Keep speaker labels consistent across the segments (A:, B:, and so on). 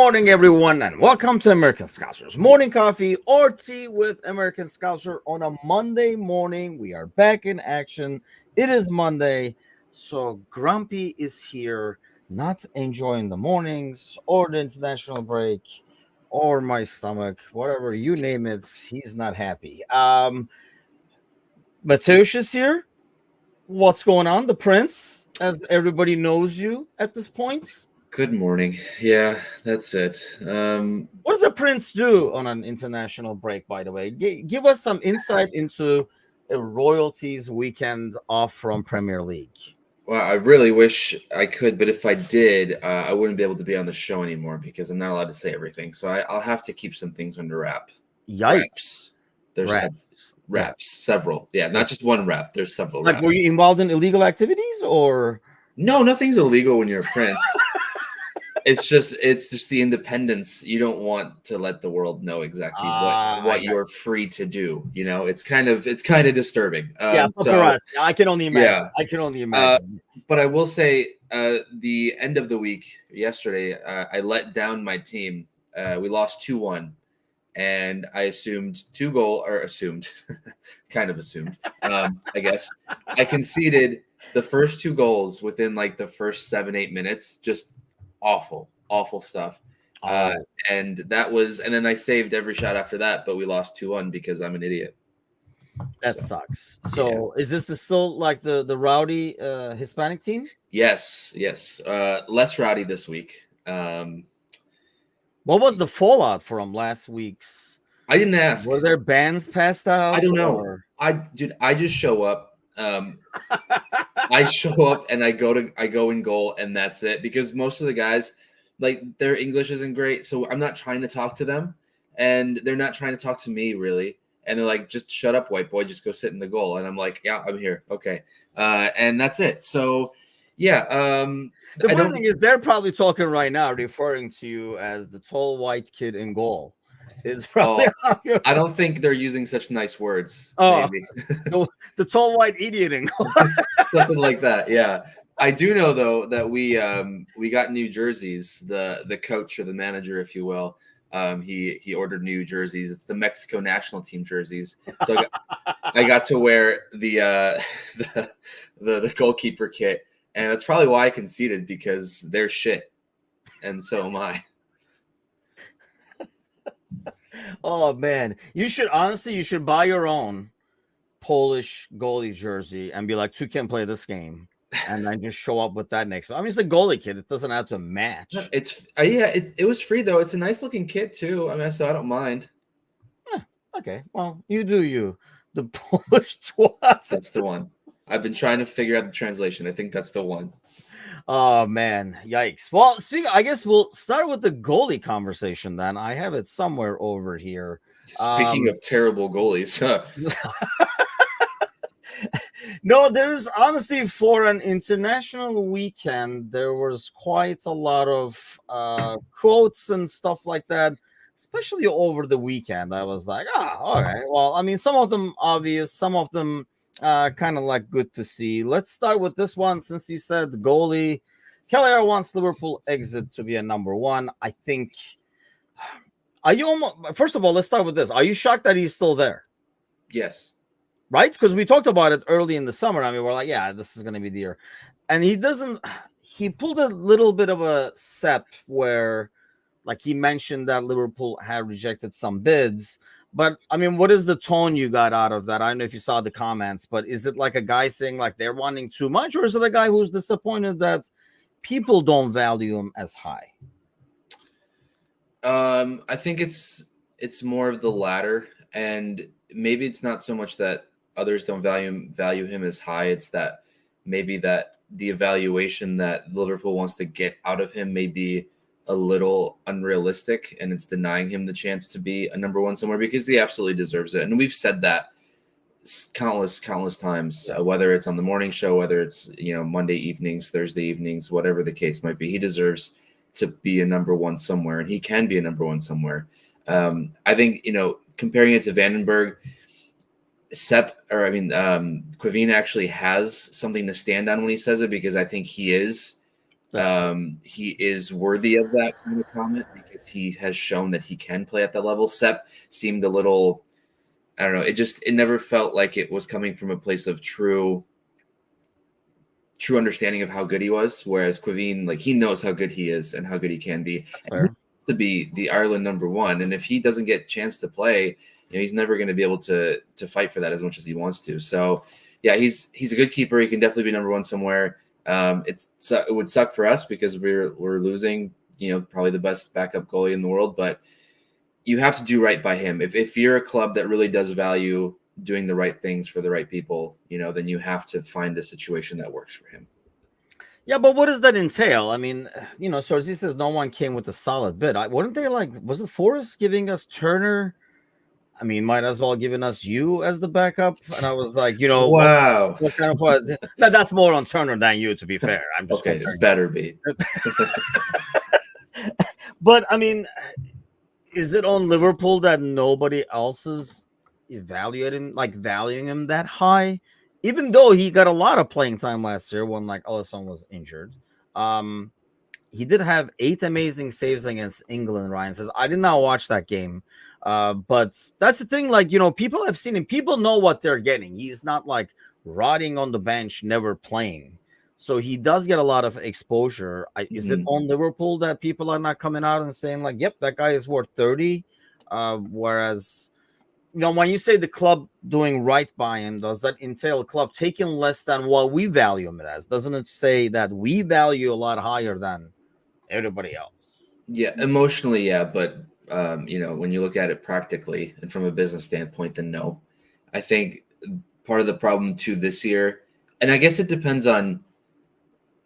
A: morning, everyone, and welcome to American Scouser's Morning Coffee or Tea with American Scouser on a Monday morning. We are back in action. It is Monday, so Grumpy is here, not enjoying the mornings or the international break or my stomach, whatever you name it, he's not happy. Mateusz is here. What's going on? The Prince, as everybody knows you at this point.
B: Good morning. Yeah, that's it.
A: What does a prince do on an international break, by the way? Give us some insight into a royalties weekend off from Premier League.
B: Well, I really wish I could, but if I did, I wouldn't be able to be on the show anymore because I'm not allowed to say everything. So I'll have to keep some things under wrap.
A: Yikes.
B: There's raps, several. Yeah, not just one rap. There's several
A: Like,
B: raps.
A: were you involved in illegal activities or?
B: No, nothing's illegal when you're a prince. It's just the independence. You don't want to let the world know exactly what you're free to do. You know, it's kind of disturbing.
A: I can only imagine. Yeah. I can only imagine.
B: But I will say, the end of the week yesterday, I let down my team. We lost 2-1, and I assumed I guess I conceded the first 2 goals within like the first 7-8 minutes. Just awful stuff. And then I saved every shot after that, but we lost 2-1 because I'm an idiot.
A: That sucks. So yeah. Is this still like the rowdy Hispanic team?
B: Yes. Less rowdy this week.
A: What was the fallout from last week's?
B: I didn't ask.
A: Were there bans passed out?
B: I don't know. I just show up. I show up and I go in goal and that's it, because most of the guys, like, their English isn't great, so I'm not trying to talk to them and they're not trying to talk to me really, and they're like, just shut up, white boy, just go sit in the goal. And I'm like, yeah, I'm here, okay, and that's it. So yeah,
A: the funny thing is they're probably talking right now referring to you as the tall white kid in goal. It's probably
B: I don't think they're using such nice words.
A: Maybe. the tall white idiot in goal.
B: Something like that. Yeah. I do know though that we got new jerseys. The coach or the manager, if you will, he ordered new jerseys. It's the Mexico national team jerseys. So I got to wear the goalkeeper kit, and that's probably why I conceded, because they're shit, and so am I.
A: Oh man, you should buy your own Polish goalie jersey and be like, "2 can play this game," and then just show up with that next. I mean, it's a goalie kit; it doesn't have to match.
B: It was free though. It's a nice looking kit too. I mean, so I don't mind.
A: Okay, well, you do you. The Polish twats.
B: That's the one. I've been trying to figure out the translation. I think that's the one.
A: Oh man, yikes. Well, I guess we'll start with the goalie conversation then. I have it somewhere over here.
B: Speaking of terrible goalies.
A: No, there's honestly, for an international weekend, there was quite a lot of quotes and stuff like that, especially over the weekend. I was like, all right. Well, I mean, some of them obvious, some of them kind of like good to see. Let's start with this one, since you said goalie. Keller wants Liverpool exit to be a number 1. I think. First of all, let's start with this. Are you shocked that he's still there?
B: Yes.
A: Right? Because we talked about it early in the summer. I mean, we're like, yeah, this is going to be the year. And he pulled a little bit of a Sepp where, like, he mentioned that Liverpool had rejected some bids. But, I mean, what is the tone you got out of that? I don't know if you saw the comments, but is it like a guy saying, like, they're wanting too much? Or is it a guy who's disappointed that people don't value him as high?
B: I think it's more of the latter. And maybe it's not so much that others don't value him as high. It's that maybe that the evaluation that Liverpool wants to get out of him may be a little unrealistic, and it's denying him the chance to be a number 1 somewhere, because he absolutely deserves it. And we've said that countless times, whether it's on the morning show, whether it's, Monday evenings, Thursday evenings, whatever the case might be, he deserves to be a number 1 somewhere, and he can be a number 1 somewhere. I think, comparing it to Vandenberg, Quivin actually has something to stand on when he says it, because I think he is He is worthy of that kind of comment because he has shown that he can play at that level. Sepp seemed a little, I don't know, it never felt like it was coming from a place of true understanding of how good he was. Whereas Quivine, like, he knows how good he is and how good he can be. And he wants to be the Ireland #1. And if he doesn't get a chance to play, he's never going to be able to fight for that as much as he wants to. So yeah, he's a good keeper. He can definitely be #1 somewhere. It would suck for us because we're losing, probably the best backup goalie in the world, but you have to do right by him. If you're a club that really does value doing the right things for the right people, then you have to find a situation that works for him.
A: Yeah, but what does that entail? I mean, Sorzy says no one came with a solid bid. Wouldn't they was it Forrest giving us Turner? I mean, might as well giving us you as the backup. And I was like,
B: wow,
A: what kind of that's more on Turner than you, to be fair. I'm just
B: okay, better be.
A: But I mean, is it on Liverpool that nobody else is valuing him that high? Even though he got a lot of playing time last year when Alisson was injured. He did have 8 amazing saves against England. Ryan says, I did not watch that game. But that's the thing, people have seen him. People know what they're getting. He's not rotting on the bench, never playing. So he does get a lot of exposure. Is it on Liverpool that people are not coming out and saying yep, that guy is worth 30? Whereas, when you say the club doing right by him, does that entail a club taking less than what we value him as? Doesn't it say that we value a lot higher than everybody else?
B: Yeah, emotionally, yeah, but when you look at it practically and from a business standpoint, then no. I think part of the problem too this year, and I guess it depends on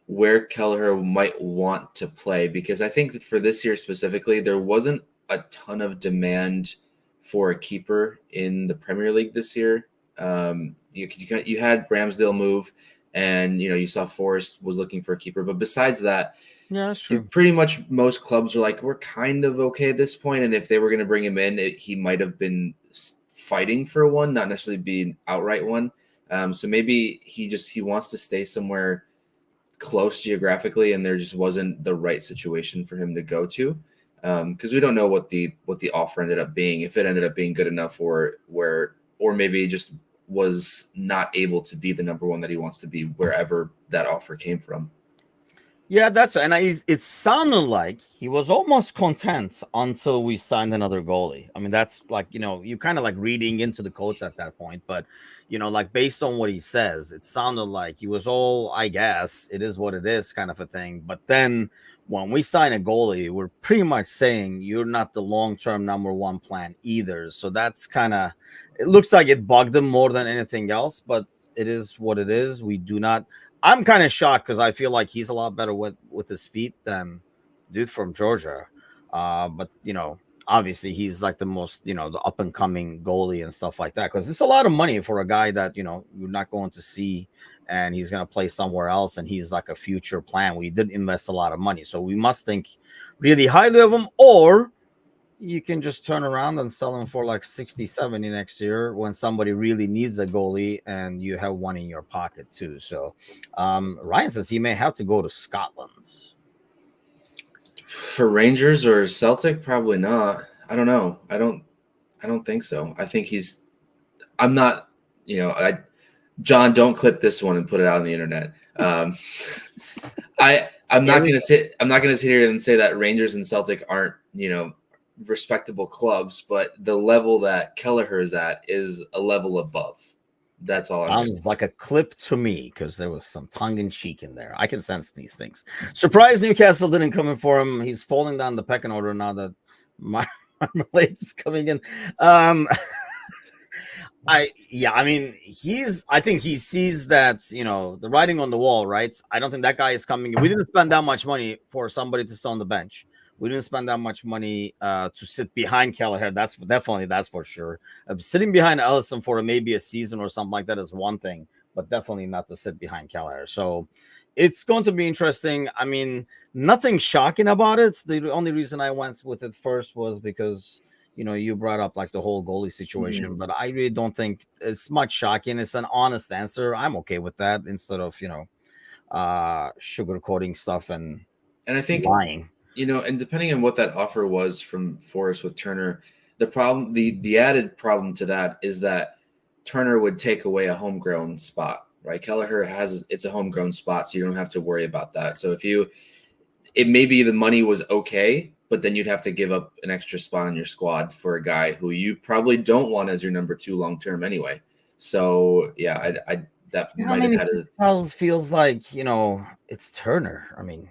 B: where Kelleher might want to play, because I think that for this year specifically, there wasn't a ton of demand for a keeper in the Premier League this year. You had Ramsdale move, and you saw Forrest was looking for a keeper, but besides that,
A: yeah, that's true.
B: Pretty much most clubs are we're kind of okay at this point, and if they were going to bring him in, he might have been fighting for one, not necessarily being outright one. So maybe he wants to stay somewhere close geographically, and there just wasn't the right situation for him to go to, because we don't know what the offer ended up being, if it ended up being good enough, or maybe he just was not able to be the #1 that he wants to be wherever that offer came from.
A: Yeah, that's and it sounded like he was almost content until we signed another goalie. I mean, that's you kind of reading into the quotes at that point, but based on what he says, it sounded like he was all, I guess it is what it is kind of a thing. But then when we sign a goalie, we're pretty much saying you're not the long-term #1 plan either. So that's it looks like it bugged him more than anything else, but it is what it is. We do not. I'm kind of shocked because I feel like he's a lot better with his feet than dude from Georgia. But obviously he's the most, the up and coming goalie and stuff like that. Because it's a lot of money for a guy that you're not going to see, and he's going to play somewhere else, and he's a future plan. We did invest a lot of money, so we must think really highly of him, or you can just turn around and sell him for 60, 70 next year when somebody really needs a goalie and you have one in your pocket too. So Ryan says he may have to go to Scotland.
B: For Rangers or Celtic, probably not. I don't know. I don't think so. I think I'm not, John, don't clip this one and put it out on the internet. I'm not going to sit here and say that Rangers and Celtic aren't, respectable clubs, but the level that Kelleher is at is a level above. That's all.
A: Sounds like a clip to me, because there was some tongue-in-cheek in there. I can sense these things. Surprised Newcastle didn't come in for him. He's falling down the pecking order now that Marmalade's coming in. I think he sees that, the writing on the wall, right? I don't think that guy is coming. We didn't spend that much money for somebody to sit on the bench. We didn't spend that much money to sit behind Kelleher. That's for sure. Sitting behind Alisson for maybe a season or something like that is one thing, but definitely not to sit behind Kelleher. So it's going to be interesting. I mean, nothing shocking about it. The only reason I went with it first was because you brought up the whole goalie situation, but I really don't think it's much shocking. It's an honest answer. I'm okay with that instead of sugarcoating stuff and
B: I think,
A: lying.
B: and depending on what that offer was from Forest with Turner, the added problem to that is that Turner would take away a homegrown spot, right? Kelleher it's a homegrown spot, so you don't have to worry about that. So it maybe the money was okay, but then you'd have to give up an extra spot on your squad for a guy who you probably don't want as your number 2 long term anyway. So yeah, that might have had
A: a feels like it's Turner. I mean,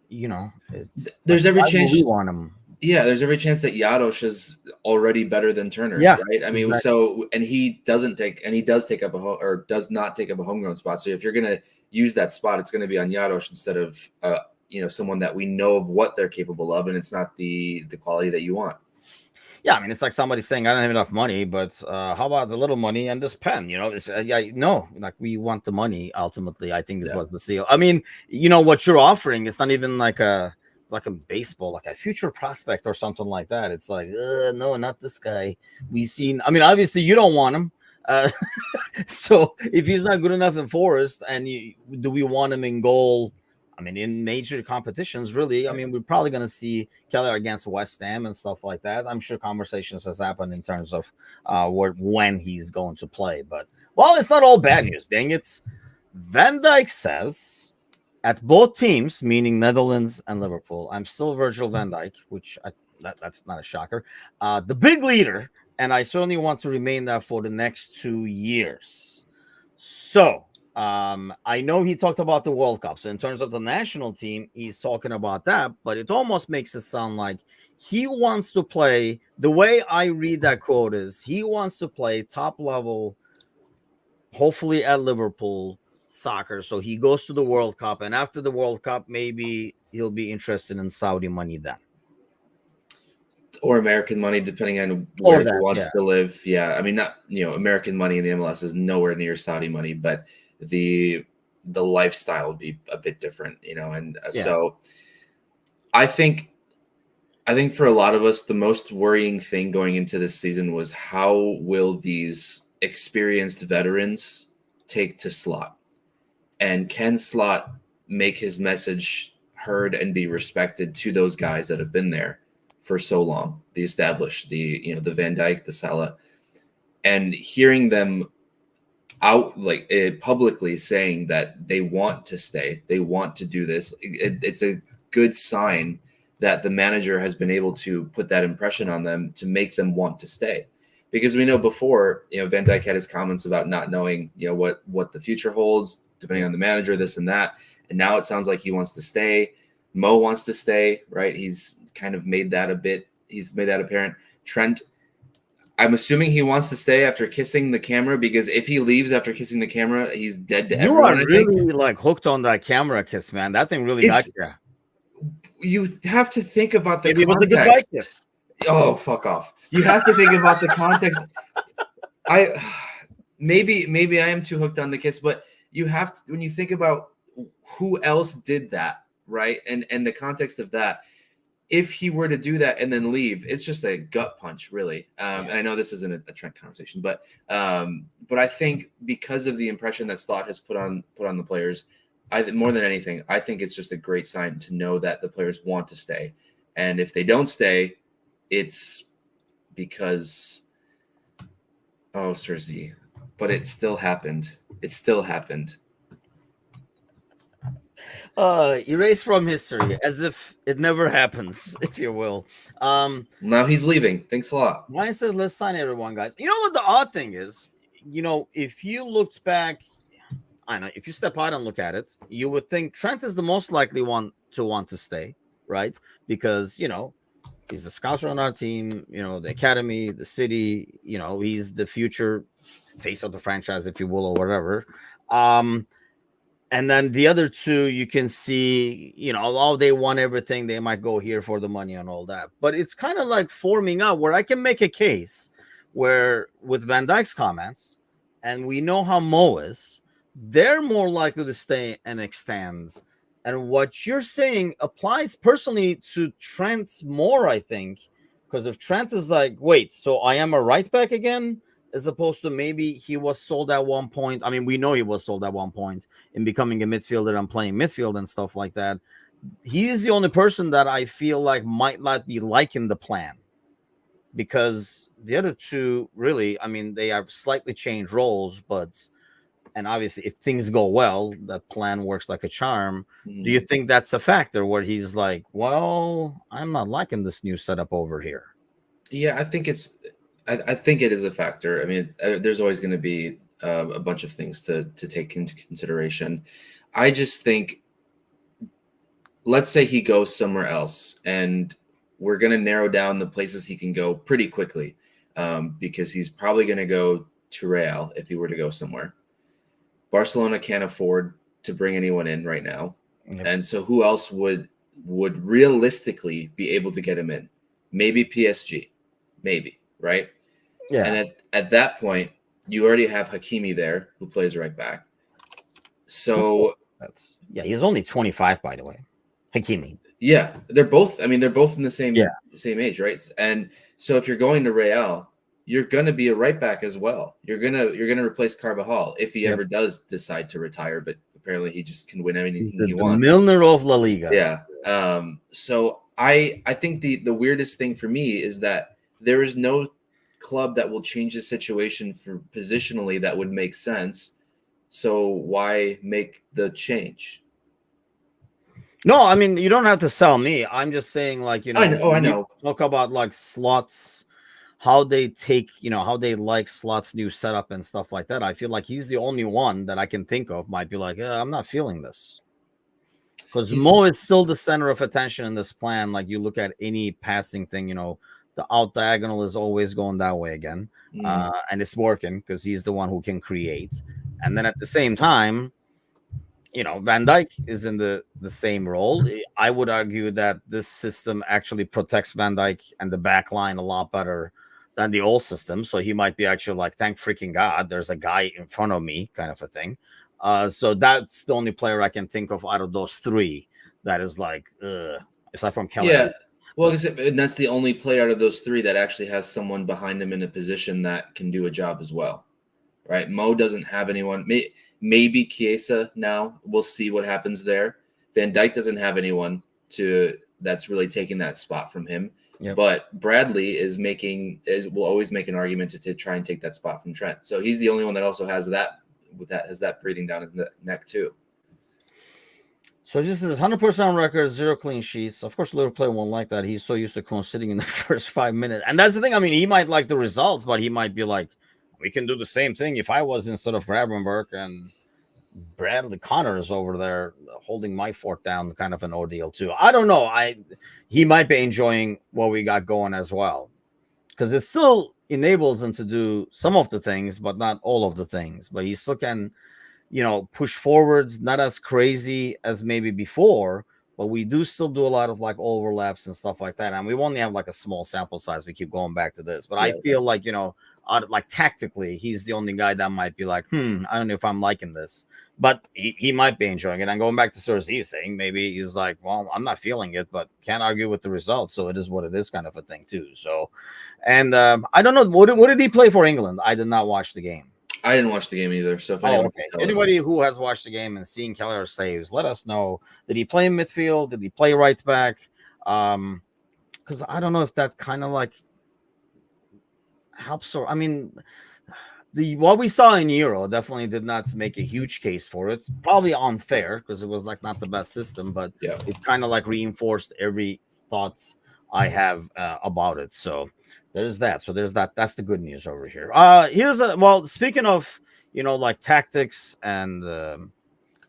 A: it's
B: there's
A: like,
B: every
A: why
B: chance
A: would we want him.
B: Yeah, there's every chance that Jados is already better than Turner,
A: Yeah,
B: right? I mean,
A: exactly.
B: and he does not take up a homegrown spot. So if you're gonna use that spot, it's gonna be on Jados instead of someone that we know of what they're capable of, and it's not the quality that you want.
A: Yeah, I mean, it's like somebody saying, I don't have enough money, but how about the little money and this pen? It's no, like we want the money ultimately. I think this was the deal. I mean, what you're offering, it's not even like a baseball, like a future prospect or something like that. It's like, no, not this guy. We've seen. I mean, obviously, you don't want him. So if he's not good enough in Forest, and do we want him in goal? I mean, in major competitions, really. I mean, we're probably going to see Keller against West Ham and stuff like that. I'm sure conversations has happened in terms of when he's going to play. But, well, it's not all bad news. Dang it. Van Dijk says at both teams, meaning Netherlands and Liverpool, I'm still Virgil van Dijk, which that's not a shocker. The big leader, and I certainly want to remain that for the next 2 years. So, I know he talked about the World Cup. So in terms of the national team, he's talking about that, but it almost makes it sound like he wants to play. The way I read that quote is he wants to play top level, hopefully at Liverpool soccer. So he goes to the World Cup, and after the World Cup, maybe he'll be interested in Saudi money then.
B: Or American money, depending on where he wants to live. Yeah. I mean, not, American money in the MLS is nowhere near Saudi money, but the lifestyle would be a bit different, and so I think for a lot of us, the most worrying thing going into this season was how will these experienced veterans take to Slot, and can Slot make his message heard and be respected to those guys that have been there for so long, the established, the Van Dijk, the Salah, and hearing them out like publicly saying that they want to stay, they want to do this. It's a good sign that the manager has been able to put that impression on them to make them want to stay. Because we know before, Van Dijk had his comments about not knowing, what the future holds, depending on the manager, this and that. And now it sounds like he wants to stay. Mo wants to stay, right? He's kind of made that apparent. Trent, I'm assuming he wants to stay after kissing the camera, because if he leaves after kissing the camera, he's dead to everyone.
A: You are really like hooked on that camera kiss, man. That thing really got you.
B: You have to think about the context. Oh, fuck off. You have to think about the context. Maybe I am too hooked on the kiss, but you have to, when you think about who else did that, right? And the context of that, if he were to do that and then leave, it's just a gut punch, really. And I know this isn't a Trent conversation, but I think because of the impression that Slot has put on the players, more than anything, I think it's just a great sign to know that the players want to stay. And if they don't stay, it's because, Cersei, but it still happened. It still happened.
A: Erase from history as if it never happens, if you will.
B: Now he's leaving. Thanks a lot.
A: Ryan says, let's sign everyone, guys. You know what the odd thing is? If you looked back, I know, if you step out and look at it, you would think Trent is the most likely one to want to stay, right? Because, he's the Scouser on our team, the academy, the city, he's the future face of the franchise, if you will, or whatever. And then the other two, you can see, they want everything. They might go here for the money and all that. But it's kind of like forming up where I can make a case where with Van Dijk's comments, and we know how Mo is, they're more likely to stay and extend. And what you're saying applies personally to Trent more, I think, because if Trent is like, wait, so I am a right back again? as opposed to maybe he was sold at one point. I mean, we know he was sold at one point in becoming a midfielder and playing midfield and stuff like that. He is the only person that I feel like might not be liking the plan, because the other two really, I mean, they have slightly changed roles, but and obviously if things go well, that plan works like a charm. Do you think that's a factor where he's like, well, I'm not liking this new setup over here?
B: Yeah, I think I think it is a factor. I mean, there's always going to be a bunch of things to take into consideration. I just think, let's say he goes somewhere else, and we're going to narrow down the places he can go pretty quickly, because he's probably going to go to Real if he were to go somewhere. Barcelona can't afford to bring anyone in right now. Yep. And so who else would realistically be able to get him in? Maybe PSG, maybe, right?
A: Yeah.
B: And at that point, you already have Hakimi there, who plays right back. So
A: he's only 25, by the way. Hakimi.
B: Yeah, they're both in the same age, right? And so if you're going to Real, you're going to be a right back as well. You're going to replace Carvajal if he ever does decide to retire, but apparently he just can win anything he wants.
A: The Milner of La Liga.
B: Yeah. So I think the weirdest thing for me is that there is no club that will change the situation for positionally that would make sense. So why make the change?
A: No, I mean, you don't have to sell me. I'm just saying, like,
B: I know.
A: Talk about like Slots, how they take, how they like Slots' new setup and stuff like that. I feel like he's the only one that I can think of might be like, I'm not feeling this. Because Mo is still the center of attention in this plan. Like, you look at any passing thing, the out diagonal is always going that way again. And it's working because he's the one who can create. And then at the same time, Van Dijk is in the same role. I would argue that this system actually protects Van Dijk and the back line a lot better than the old system. So he might be actually like, thank freaking God, there's a guy in front of me, kind of a thing. So that's the only player I can think of out of those three that is like, aside from Kelly.
B: Yeah. Well, and that's the only player out of those three that actually has someone behind him in a position that can do a job as well. Right? Mo doesn't have anyone. Maybe Chiesa now. We'll see what happens there. Van Dijk doesn't have anyone that's really taking that spot from him. Yep. But Bradley will always make an argument to try and take that spot from Trent. So he's the only one that also has that breathing down his neck too.
A: So this is 100% on record, 0 clean sheets. Of course, Liverpool won't like that. He's so used to conceding in the first 5 minutes. And that's the thing. I mean, he might like the results, but he might be like, we can do the same thing if I was instead of Gravenberg and Bradley Connors over there holding my fort down, kind of an ordeal too. I don't know. He might be enjoying what we got going as well, because it still enables him to do some of the things, but not all of the things. But he still can, push forwards, not as crazy as maybe before, but we do still do a lot of like overlaps and stuff like that. And we only have like a small sample size. We keep going back to this, but I feel like, like tactically, he's the only guy that might be like, I don't know if I'm liking this, but he might be enjoying it. And going back to Cersei saying, maybe he's like, well, I'm not feeling it, but can't argue with the results. So it is what it is, kind of a thing too. So, and I don't know, what did he play for England? I did not watch the game.
B: I didn't watch the game either. So if
A: anybody who has watched the game and seen Kelleher saves, let us know. Did he play in midfield? Did he play right back? Because I don't know if that kind of like helps. Or I mean, what we saw in Euro definitely did not make a huge case for it. Probably unfair because it was like not the best system, but it kind of like reinforced every thought I have about it. So there's that. So there's that. That's the good news over here. Speaking of, like tactics and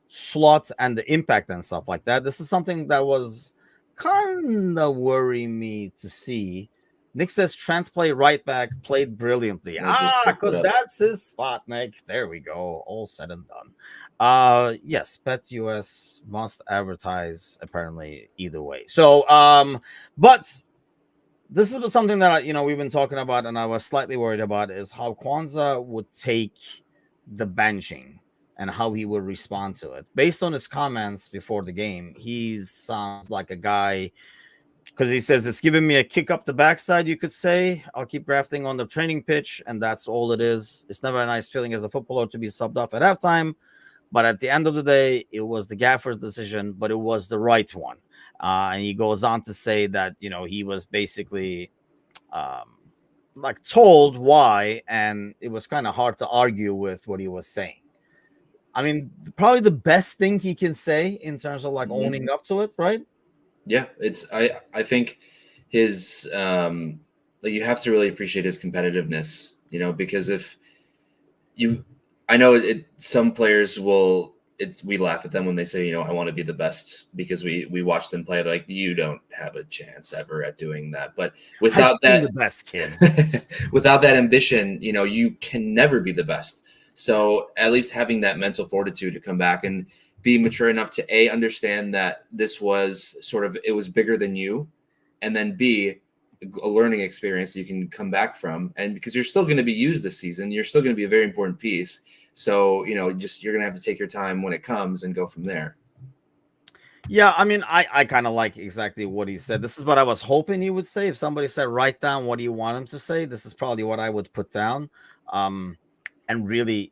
A: slots and the impact and stuff like that, this is something that was kind of worrying me to see. Nick says Trent played right back, played brilliantly. Because that's his spot, Nick. There we go. All said and done. Yes, Bet US must advertise apparently either way. So, but this is something that we've been talking about, and I was slightly worried about is how Kwanzaa would take the benching and how he would respond to it. Based on his comments before the game, he sounds like a guy because he says it's giving me a kick up the backside. You could say I'll keep grafting on the training pitch, and that's all it is. It's never a nice feeling as a footballer to be subbed off at halftime, but at the end of the day, it was the gaffer's decision, but it was the right one. And he goes on to say that he was basically um, like told why, and it was kind of hard to argue with what he was saying. I mean, probably the best thing he can say in terms of like
B: Mhm.
A: owning up to it, right?
B: Yeah, I think his like you have to really appreciate his competitiveness, because if you I know some players will it's we laugh at them when they say, I want to be the best because we watch them play. They're like, you don't have a chance ever at doing that. But
A: I've
B: without
A: seen the
B: that
A: best kid.
B: without that ambition, you can never be the best. So at least having that mental fortitude to come back and be mature enough to understand that this was it was bigger than you, and then B, a learning experience you can come back from, and because you're still going to be used this season, you're still going to be a very important piece. So just you're going to have to take your time when it comes and go from there.
A: Yeah, I mean, I kind of like exactly what he said. This is what I was hoping he would say. If somebody said, write down what do you want him to say, this is probably what I would put down. Um, and really,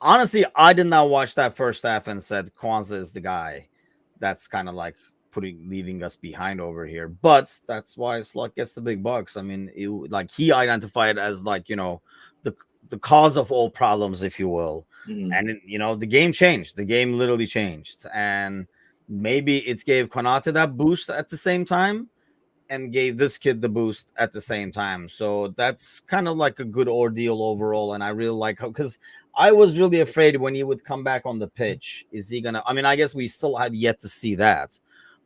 A: honestly, I did not watch that first half and said Kwanzaa is the guy that's kind of like leaving us behind over here. But that's why Slot gets the big bucks. I mean, like he identified as like the the cause of all problems, if you will.
B: Mhm.
A: And the game changed. The game literally changed, and maybe it gave Konate that boost at the same time and gave this kid the boost at the same time. So that's kind of like a good ordeal overall. And I really like how, because I was really afraid when he would come back on the pitch, is he gonna? I mean, I guess we still have yet to see that,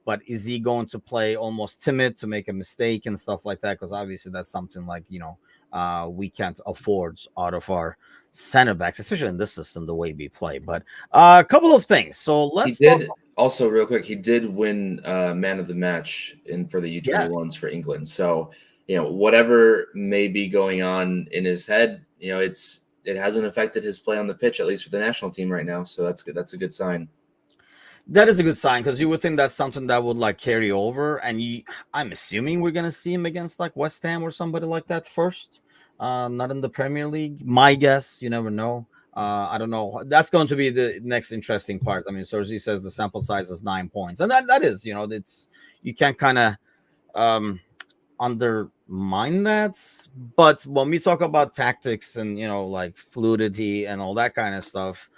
A: but is he going to play almost timid to make a mistake and stuff like that? Because obviously that's something like we can't afford out of our center backs, especially in this system, the way we play. But a couple of things. So
B: He
A: let's talk.
B: did also real quick. He did win man of the match in for the
A: Yes.
B: U21s for England. So whatever may be going on in his head, it hasn't affected his play on the pitch, at least for the national team right now. So that's good. That's a good sign.
A: That is a good sign because you would think that's something that would like carry over, and I'm assuming we're gonna see him against like West Ham or somebody like that first. Not in the Premier League. My guess, you never know. I don't know. That's going to be the next interesting part. I mean, Sergi says the sample size is 9 points, and that is, it's you can't kind of um, undermine that. But when we talk about tactics and like fluidity and all that kind of stuff,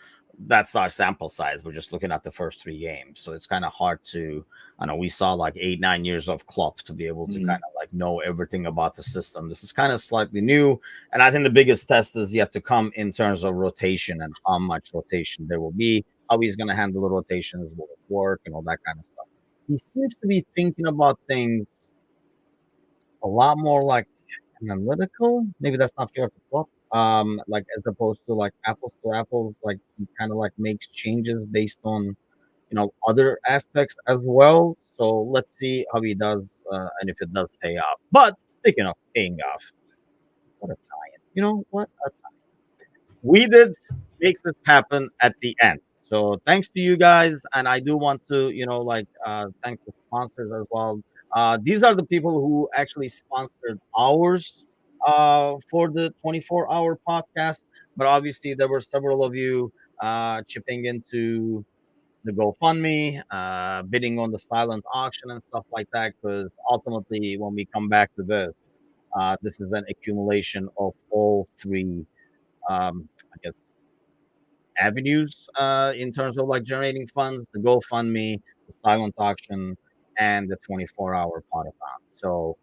A: that's our sample size. We're just looking at the first 3 games, so it's kind of hard to. I know we saw like 8-9 years of Klopp to be able to
B: Mhm.
A: kind of like know everything about the system. This is kind of slightly new, and I think the biggest test is yet to come in terms of rotation and how much rotation there will be, how he's going to handle the rotations, will it work, and all that kind of stuff. He seems to be thinking about things a lot more like analytical. Maybe that's not fair to talk. Like as opposed to like apples to apples, like he kind of like makes changes based on other aspects as well. So let's see how he does and if it does pay off. But speaking of paying off, what a tie-in! You know what? We did make this happen at the end. So thanks to you guys, and I do want to, like thank the sponsors as well. These are the people who actually sponsored ours for the 24-hour podcast. But obviously, there were several of you chipping into the GoFundMe, bidding on the silent auction and stuff like that. Because ultimately, when we come back to this is an accumulation of all three I guess avenues in terms of like generating funds, the GoFundMe, the silent auction, and the 24-hour potathon. So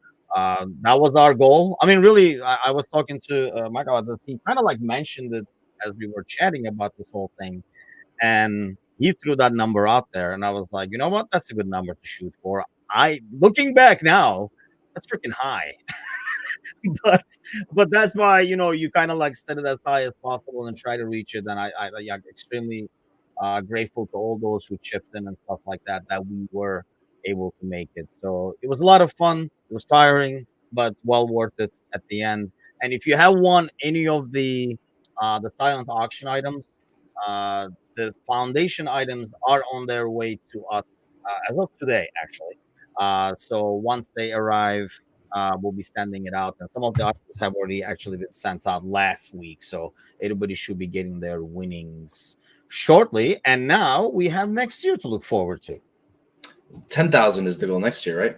A: that was our goal. I mean, really, I was talking to Mike about this. He kind of like mentioned it as we were chatting about this whole thing, and he threw that number out there, and I was like, you know what, that's a good number to shoot for. I looking back now, that's freaking high. but but that's why you kind of like set it as high as possible and try to reach it. And I yeah, extremely grateful to all those who chipped in and stuff like that we were able to make it. So it was a lot of fun. It was tiring, but well worth it at the end. And if you have won any of the silent auction items, uh the foundation items are on their way to us as of today, actually. So once they arrive, we'll be sending it out, and some of the articles have already actually been sent out last week. So everybody should be getting their winnings shortly. And now we have next year to look forward to.
B: 10,000 is the goal next year, right?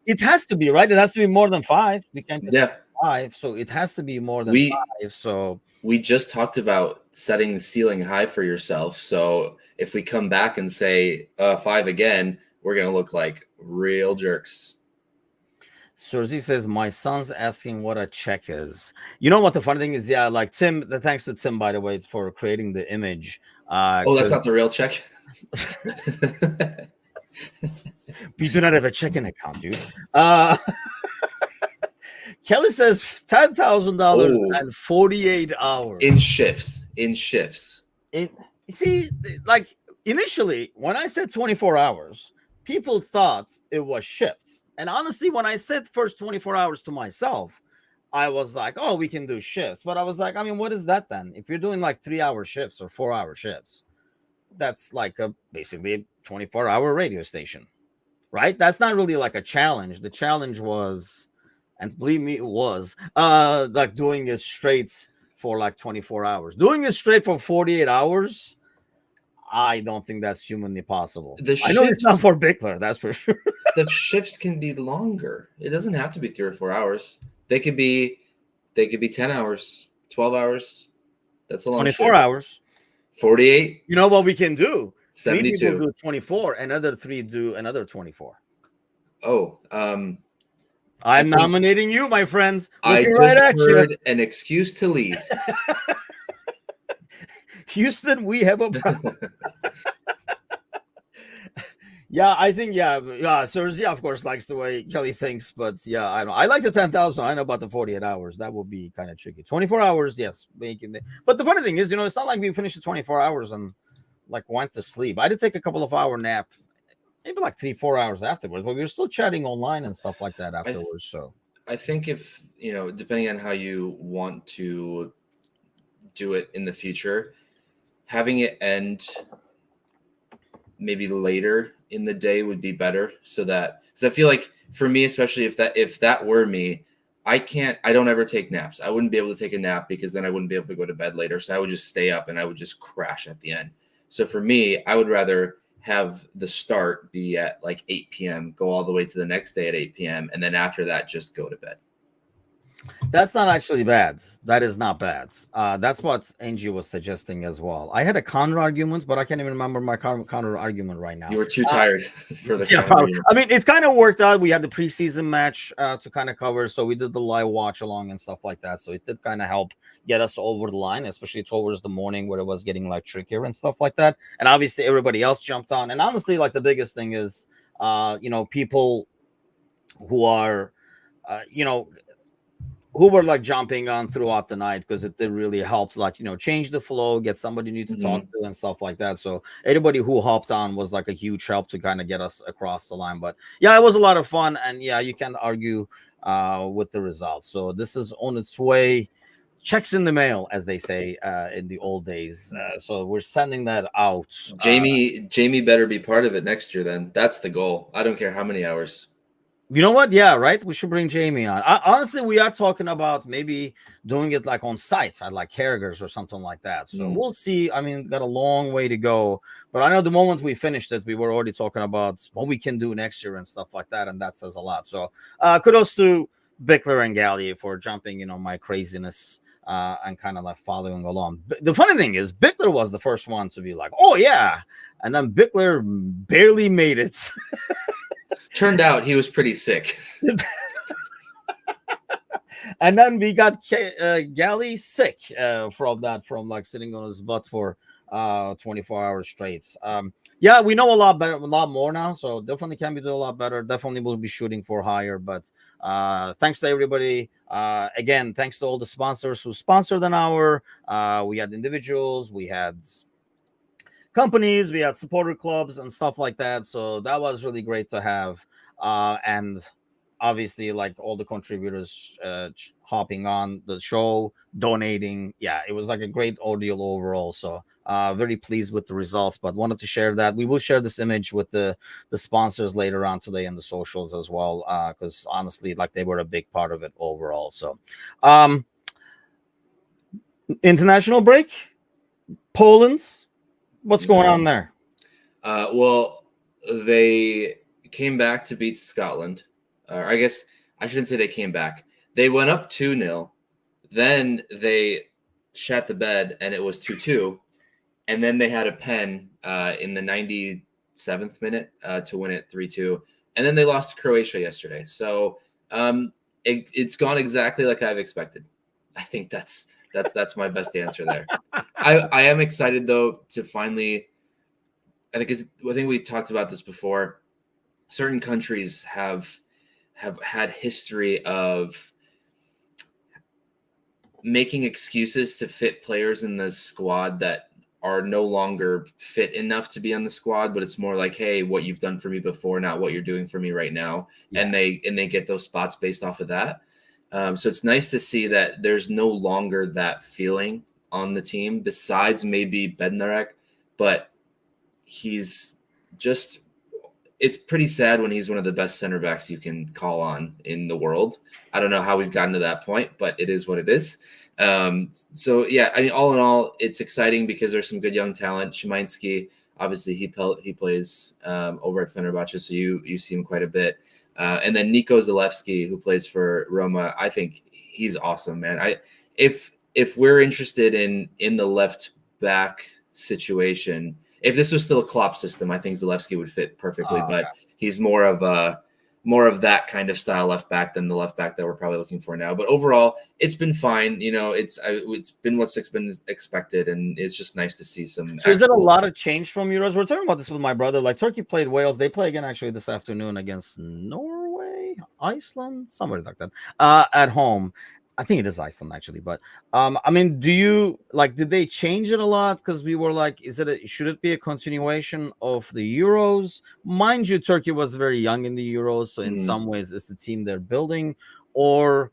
A: It has to be, right? It has to be more than 5. We can't just
B: Yeah.
A: 5, so it has to be more than 5. So
B: we just talked about setting the ceiling high for yourself. So if we come back and say 5 again, we're gonna look like real jerks.
A: Sergi says, my son's asking what a check is. You know what the funny thing is? Yeah, like Tim, thanks to Tim, by the way, for creating the image.
B: Oh, that's not the real check?
A: We do not have a checking account, dude. Kelly says $10,000 and 48 hours.
B: In shifts.
A: See, like initially, when I said 24 hours, people thought it was shifts. And honestly, when I said first 24 hours to myself, I was like, oh, we can do shifts. But I was like, I mean, what is that then? If you're doing like 3-hour shifts or 4-hour shifts, that's like basically a 24-hour radio station, right? That's not really like a challenge. The challenge was, and believe me, it was like doing it straight for like 24 hours. Doing it straight for 48 hours, I don't think that's humanly possible. I know it's not for Bickler, that's for sure.
B: The shifts can be longer. It doesn't have to be 3 or 4 hours. They could be 10 hours, 12 hours. That's a long
A: 24
B: shift.
A: hours.
B: 48.
A: You know what we can do?
B: 72.
A: 3 people do 24, another 3 do another 24.
B: Oh,
A: I'm nominating you, my friends.
B: I just heard an excuse to leave.
A: Houston, we have a problem. Yeah, I think, Sergi, of course, likes the way Kelly thinks, but yeah, I like the 10,000. I know about the 48 hours. That would be kind of tricky. 24 hours, yes. But the funny thing is, it's not like we finished the 24 hours and like went to sleep. I did take a couple of hour nap, maybe like 3-4 hours afterwards, but we were still chatting online and stuff like that afterwards. So
B: I think if, depending on how you want to do it in the future, having it end maybe later in the day would be better, so that, because I feel like for me, especially if that were me, I don't ever take naps. I wouldn't be able to take a nap because then I wouldn't be able to go to bed later. So I would just stay up and I would just crash at the end. So for me, I would rather have the start be at like 8 p.m., go all the way to the next day at 8 p.m., and then after that, just go to bed.
A: That's not actually bad. That is not bad. That's what Angie was suggesting as well. I had a counter argument, but I can't even remember my counter argument right now.
B: You were too tired for the
A: counter argument. I mean, it kind of worked out. We had the preseason match to kind of cover, so we did the live watch along and stuff like that. So it did kind of help get us over the line, especially towards the morning where it was getting like trickier and stuff like that. And obviously everybody else jumped on. And honestly, like the biggest thing is, people who are, who were like jumping on throughout the night, because it did really help, like, change the flow, get somebody new to talk to and stuff like that. So anybody who hopped on was like a huge help to kind of get us across the line. But yeah, it was a lot of fun, and yeah, you can't argue with the results. So this is on its way. Checks in the mail, as they say in the old days. So we're sending that out.
B: Jamie better be part of it next year then. That's the goal. I don't care how many hours.
A: You know what? Yeah, right. We should bring Jamie on. Honestly, we are talking about maybe doing it like on sites at like Carragher's or something like that. So we'll see. I mean, got a long way to go, but I know the moment we finished it, we were already talking about what we can do next year and stuff like that, and that says a lot. So kudos to Bickler and Gallier for jumping, my craziness and kind of like following along. The funny thing is, Bickler was the first one to be like, "Oh yeah," and then Bickler barely made it.
B: Turned out he was pretty sick.
A: And then we got Gally sick from like sitting on his butt for 24 hours straight. Yeah, we know a lot more now, so definitely can be doing a lot better. Definitely will be shooting for higher, but thanks to everybody. Again, thanks to all the sponsors who sponsored an hour. We had individuals, we had companies, we had supporter clubs and stuff like that. So that was really great to have. And obviously, like all the contributors hopping on the show, donating. Yeah, it was like a great ordeal overall. So very pleased with the results, but wanted to share that. We will share this image with the sponsors later on today in the socials as well, because honestly, like they were a big part of it overall. So international break, Poland. What's going on there?
B: Well, they came back to beat Scotland. I guess I shouldn't say they came back. They went up 2-0. Then they shat the bed and it was 2-2. And then they had a pen in the 97th minute to win it 3-2. And then they lost to Croatia yesterday. So it's gone exactly like I've expected. I think that's my best answer there. I am excited though to finally. I think we talked about this before. Certain countries have had history of making excuses to fit players in the squad that are no longer fit enough to be on the squad, but it's more like, hey, what you've done for me before, not what you're doing for me right now. Yeah. And they get those spots based off of that. So it's nice to see that there's no longer that feeling on the team besides maybe Bednarek, but he's just, it's pretty sad when he's one of the best center backs you can call on in the world. I don't know how we've gotten to that point, but it is what it is. So yeah, I mean, all in all, it's exciting because there's some good young talent. Szymański, obviously he plays over at Fenerbahce, so you see him quite a bit. And then Nico Zalewski, who plays for Roma, I think he's awesome, man. If we're interested in the left back situation, if this was still a Klopp system, I think Zalewski would fit perfectly. But he's more of that kind of style left back than the left back that we're probably looking for now. But overall, it's been fine. You know, it's been what's been expected, and it's just nice to see some.
A: So is it a lot of change from Euros? We're talking about this with my brother. Like Turkey played Wales. They play again actually this afternoon against Norway, Iceland, somebody like that, at home. I think it is Iceland actually, but I mean, do you like? Did they change it a lot? Because we were like, should it be a continuation of the Euros? Mind you, Turkey was very young in the Euros, so in some ways, it's the team they're building. Or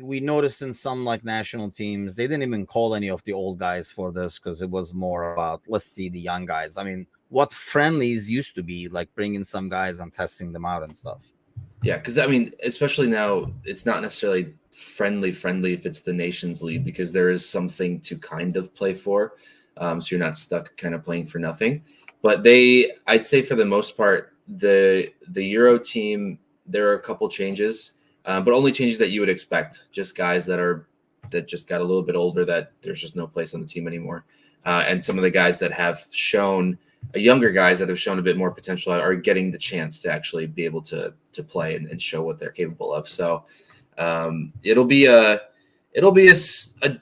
A: we noticed in some like national teams, they didn't even call any of the old guys for this because it was more about let's see the young guys. I mean, what friendlies used to be like bringing some guys and testing them out and stuff.
B: Yeah, because I mean, especially now, it's not necessarily friendly if it's the Nations League because there is something to kind of play for, so you're not stuck kind of playing for nothing. But I'd say for the most part, the Euro team, there are a couple changes, but only changes that you would expect. Just guys that just got a little bit older that there's just no place on the team anymore, and some of the guys that have shown. Younger guys that have shown a bit more potential are getting the chance to actually be able to play and show what they're capable of. So it'll be a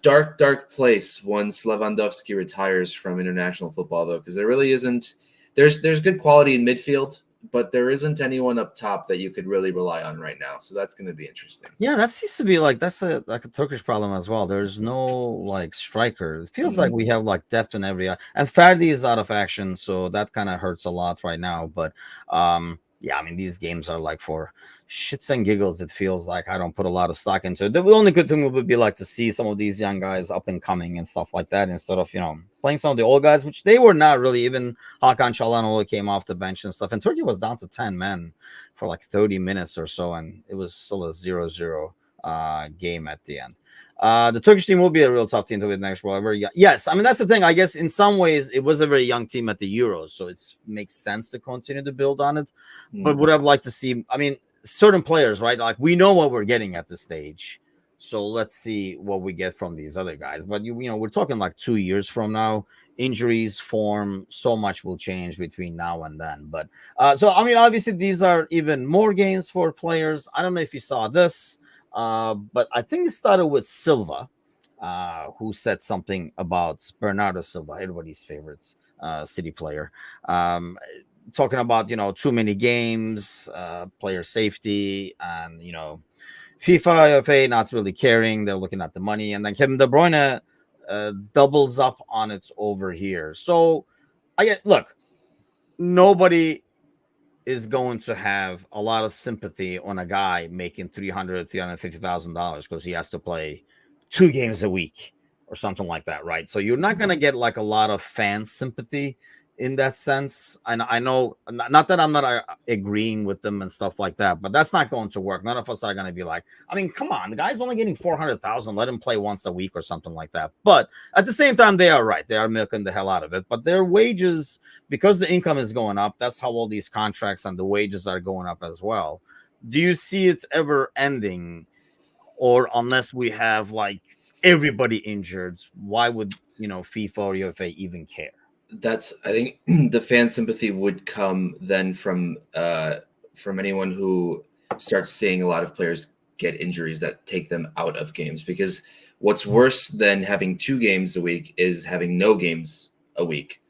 B: dark place once Lewandowski retires from international football, though, because there really isn't. There's good quality in midfield, but there isn't anyone up top that you could really rely on right now. So that's going to be interesting.
A: Yeah, that seems to be like that's a Turkish problem as well. There's no like striker. It feels like we have like depth in every. And Ferdi is out of action, so that kind of hurts a lot right now. But yeah, I mean these games are like for shits and giggles. It feels like I don't put a lot of stock into it. The only good thing would be like to see some of these young guys up and coming and stuff like that instead of playing some of the old guys, which they were not really. Even Hakan Çalhanoğlu came off the bench and stuff. And Turkey was down to 10 men for like 30 minutes or so, and it was still a 0-0 game at the end. The Turkish team will be a real tough team to win next World Cup. Yes, I mean that's the thing. I guess in some ways it was a very young team at the Euros, so it makes sense to continue to build on it. But would have liked to see. I mean, certain players, right? Like we know what we're getting at this stage, so let's see what we get from these other guys. But we're talking like 2 years from now. Injuries, form, so much will change between now and then. But so I mean, obviously these are even more games for players. I don't know if you saw this, but I think it started with Silva, who said something about Bernardo Silva, everybody's favorite City player, talking about too many games, player safety, and FIFA, FA not really caring. They're looking at the money, and then Kevin De Bruyne doubles up on it over here. So look, nobody is going to have a lot of sympathy on a guy making $350,000 because he has to play 2 games a week or something like that, right? So you're not going to get like a lot of fan sympathy in that sense. And I know, not that I'm not agreeing with them and stuff like that, but that's not going to work. None of us are going to be like, I mean, come on, the guy's only getting 400,000. Let him play once a week or something like that. But at the same time, they are right. They are milking the hell out of it. But their wages, because the income is going up, that's how all these contracts and the wages are going up as well. Do you see it's ever ending, or unless we have like everybody injured, why would FIFA or UEFA even care?
B: That's, I think, the fan sympathy would come then from anyone who starts seeing a lot of players get injuries that take them out of games. Because what's worse than having 2 games a week is having no games a week,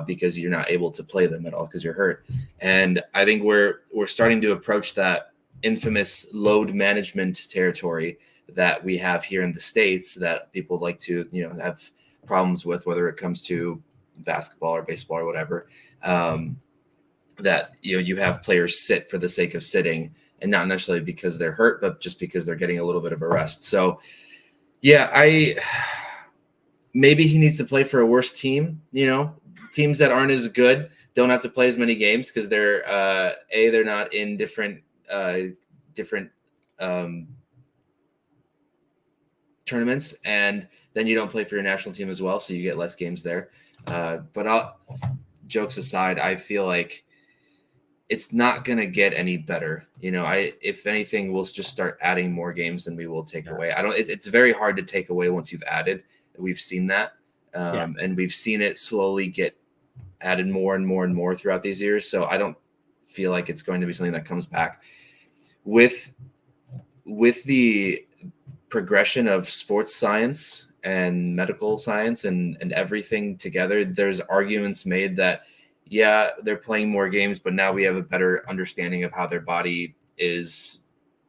B: because you're not able to play them at all because you're hurt. And I think we're starting to approach that infamous load management territory that we have here in the States, that people like to have problems with, whether it comes to basketball or baseball or whatever, that you have players sit for the sake of sitting, and not necessarily because they're hurt, but just because they're getting a little bit of a rest. So yeah, maybe he needs to play for a worse team. Teams that aren't as good don't have to play as many games because they're not in different tournaments, and then you don't play for your national team as well, so you get less games there. But jokes aside, I feel like it's not going to get any better. If anything, we'll just start adding more games than we will take away. It's very hard to take away once you've added. We've seen that. And we've seen it slowly get added more and more and more throughout these years. So I don't feel like it's going to be something that comes back with the progression of sports science and medical science and everything together. There's arguments made that, yeah, they're playing more games, but now we have a better understanding of how their body is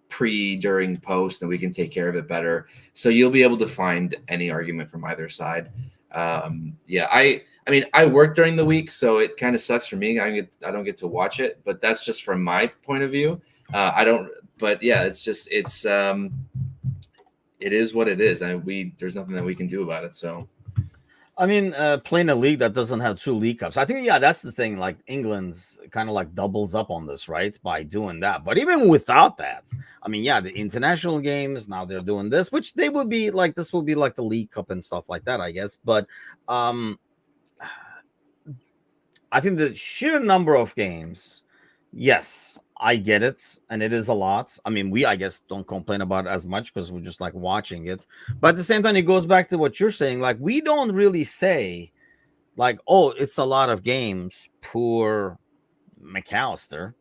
B: pre, during, post, and we can take care of it better. So you'll be able to find any argument from either side. I mean, I work during the week, so it kind of sucks for me. I don't get to watch it, but that's just from my point of view. But yeah, it is what it is. There's nothing that we can do about it. So,
A: I mean, playing a league that doesn't have 2 league cups, I think, that's the thing. Like, England's kind of like doubles up on this, right? By doing that. But even without that, I mean, the international games, now they're doing this, which they would be like, this would be like the League Cup and stuff like that, I guess. But I think the sheer number of games, yes, I get it, and it is a lot. I mean, I guess, don't complain about it as much because we're just like watching it. But at the same time, it goes back to what you're saying. Like, we don't really say, like, oh, it's a lot of games, poor McAllister.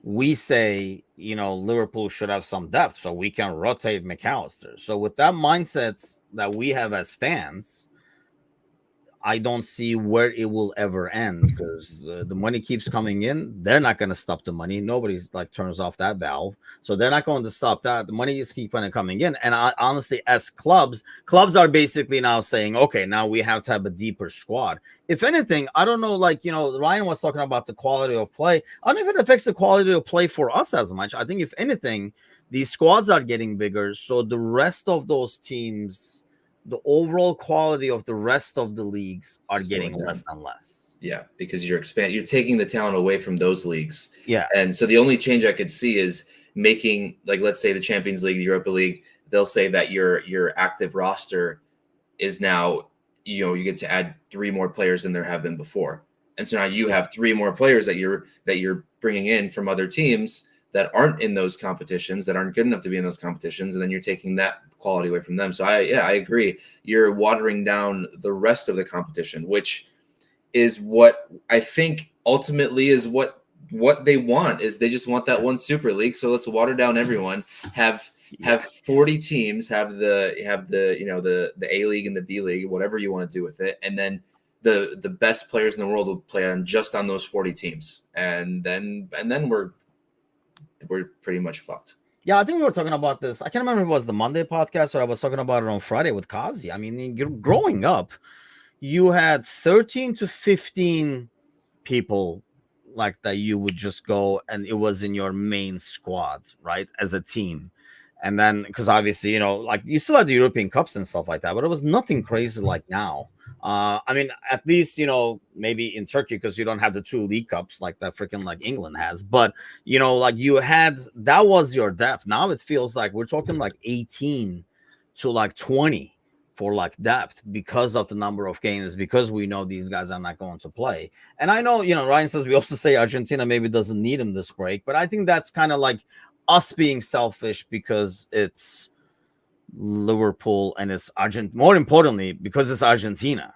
A: We say, Liverpool should have some depth so we can rotate McAllister. So with that mindset that we have as fans, I don't see where it will ever end, because the money keeps coming in. They're not going to stop the money. Nobody's like turns off that valve, so they're not going to stop that. The money is keeping coming in. And honestly, as clubs are basically now saying, okay, now we have to have a deeper squad. If anything, I don't know, like, Ryan was talking about the quality of play. I don't know if it affects the quality of play for us as much. I think if anything, these squads are getting bigger, so the rest of those teams, the overall quality of the rest of the leagues are getting less and less.
B: Yeah, because you're taking the talent away from those leagues.
A: Yeah.
B: And so the only change I could see is making, like, let's say the Champions League, the Europa League, they'll say that your active roster is now, you get to add 3 more players than there have been before. And so now you have 3 more players that you're bringing in from other teams that aren't in those competitions, that aren't good enough to be in those competitions, and then you're taking that quality away from them. So I agree. You're watering down the rest of the competition, which is what I think ultimately is what they want. Is they just want that one Super League. So let's water down everyone. Have 40 teams. Have the the A League and the B League, whatever you want to do with it, and then the best players in the world will play on those 40 teams, and then we're pretty much fucked.
A: Yeah, I think we were talking about this. I can't remember if it was the Monday podcast or I was talking about it on Friday with Kazi. I mean, growing up, you had 13 to 15 people like that you would just go and it was in your main squad, right, as a team. And then because obviously, like you still had the European Cups and stuff like that, but it was nothing crazy like now. I mean, at least, maybe in Turkey, because you don't have the two League Cups like that freaking like England has. But, like you had, that was your depth. Now it feels like we're talking like 18 to like 20 for like depth because of the number of games, because we know these guys are not going to play. And I know, Ryan says we also say Argentina maybe doesn't need him this break, but I think that's kind of like us being selfish because it's Liverpool and it's more importantly because it's Argentina.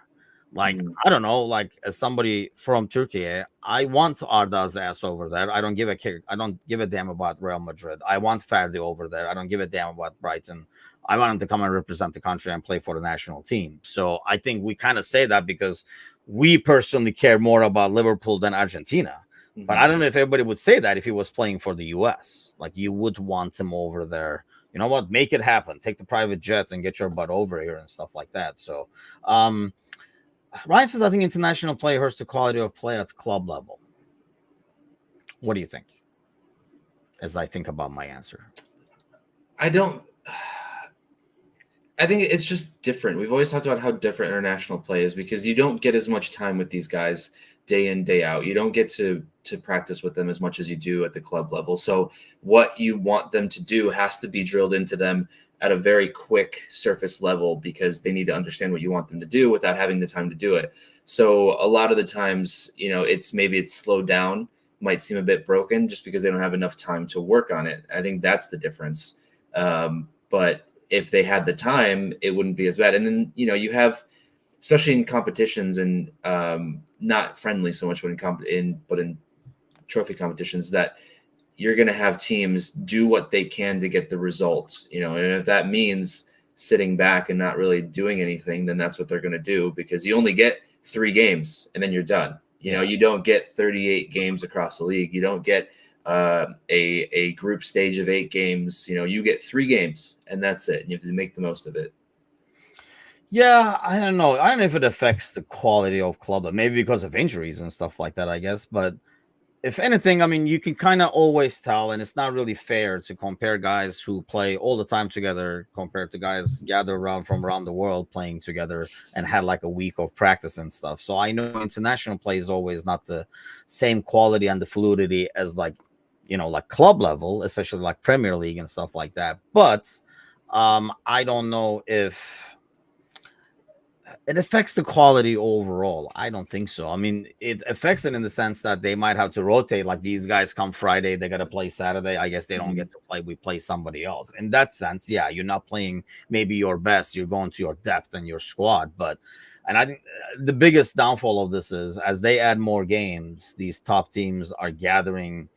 A: Like, I don't know, like as somebody from Turkey, I want Arda's ass over there. I don't give a care. I don't give a damn about Real Madrid. I want Ferdi over there. I don't give a damn about Brighton. I want him to come and represent the country and play for the national team. So I think we kind of say that because we personally care more about Liverpool than Argentina. But I don't know if everybody would say that if he was playing for the US. Like, you would want him over there. You know what? Make it happen. Take the private jet and get your butt over here and stuff like that. So, Ryan says, I think international play hurts the quality of play at club level. What do you think? As I think about my answer,
B: I think it's just different. We've always talked about how different international play is because you don't get as much time with these guys day in, day out. You don't get to practice with them as much as you do at the club level. So what you want them to do has to be drilled into them at a very quick surface level because they need to understand what you want them to do without having the time to do it. So a lot of the times, it's slowed down, might seem a bit broken just because they don't have enough time to work on it. I think that's the difference. But if they had the time, it wouldn't be as bad. And then, you have, especially in competitions and not friendly so much, but in trophy competitions, that you're going to have teams do what they can to get the results, and if that means sitting back and not really doing anything, then that's what they're going to do because you only get 3 games and then you're done. You don't get 38 games across the league. You don't get a group stage of 8 games. You get 3 games and that's it. And you have to make the most of it.
A: Yeah, I don't know. I don't know if it affects the quality of club, maybe because of injuries and stuff like that, I guess. But if anything, I mean, you can kind of always tell, and it's not really fair to compare guys who play all the time together compared to guys gathered around from around the world playing together and had like a week of practice and stuff. So I know international play is always not the same quality and the fluidity as like club level, especially like Premier League and stuff like that. But I don't know if it affects the quality overall. I don't think so. I mean, it affects it in the sense that they might have to rotate. Like, these guys come Friday, they got to play Saturday. I guess they don't get to play. We play somebody else. In that sense, yeah, you're not playing maybe your best. You're going to your depth and your squad. And I think the biggest downfall of this is as they add more games, these top teams are gathering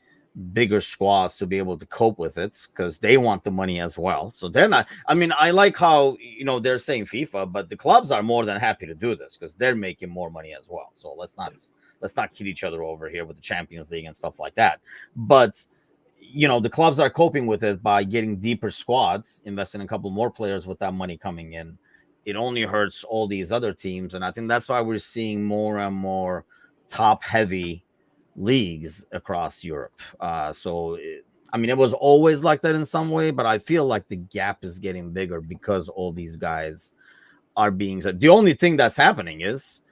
A: bigger squads to be able to cope with it because they want the money as well. So they're not, I mean, I like how they're saying FIFA, but the clubs are more than happy to do this because they're making more money as well. So let's not kid each other over here with the Champions League and stuff like that. But the clubs are coping with it by getting deeper squads, investing in a couple more players with that money coming in. It only hurts all these other teams, and I think that's why we're seeing more and more top heavy leagues across Europe. I mean, it was always like that in some way, but I feel like the gap is getting bigger because all these guys are being. The only thing that's happening is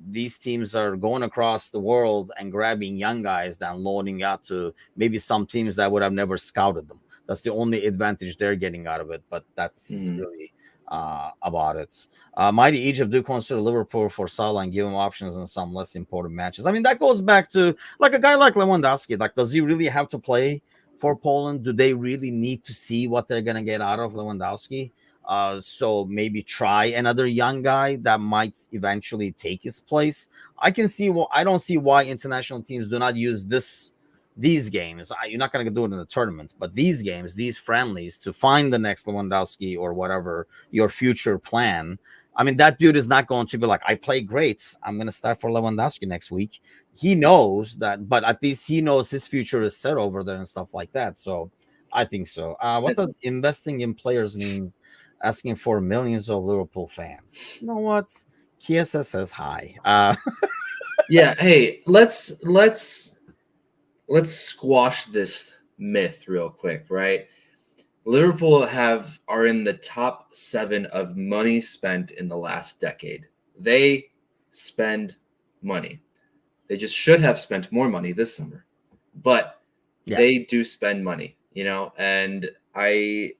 A: these teams are going across the world and grabbing young guys, then loaning out to maybe some teams that would have never scouted them. That's the only advantage they're getting out of it, but that's really about it. Mighty Egypt do consider Liverpool for Salah and give him options in some less important matches. I mean, that goes back to like a guy like Lewandowski. Like, does he really have to play for Poland? Do they really need to see what they're gonna get out of Lewandowski? So maybe try another young guy that might eventually take his place. I don't see why international teams do not use these games. You're not going to do it in a tournament, but these games, these friendlies, to find the next Lewandowski or whatever your future plan. I mean, that dude is not going to be like, I play great, I'm going to start for Lewandowski next week. He knows that, but at least he knows his future is set over there and stuff like that. So I think so. What does investing in players mean? Asking for millions of Liverpool fans. You know what? KSS says hi.
B: Yeah. Hey, let's let's squash this myth real quick, right? Liverpool are in the top 7 of money spent in the last decade. They spend money. They just should have spent more money this summer, but they do spend money, and I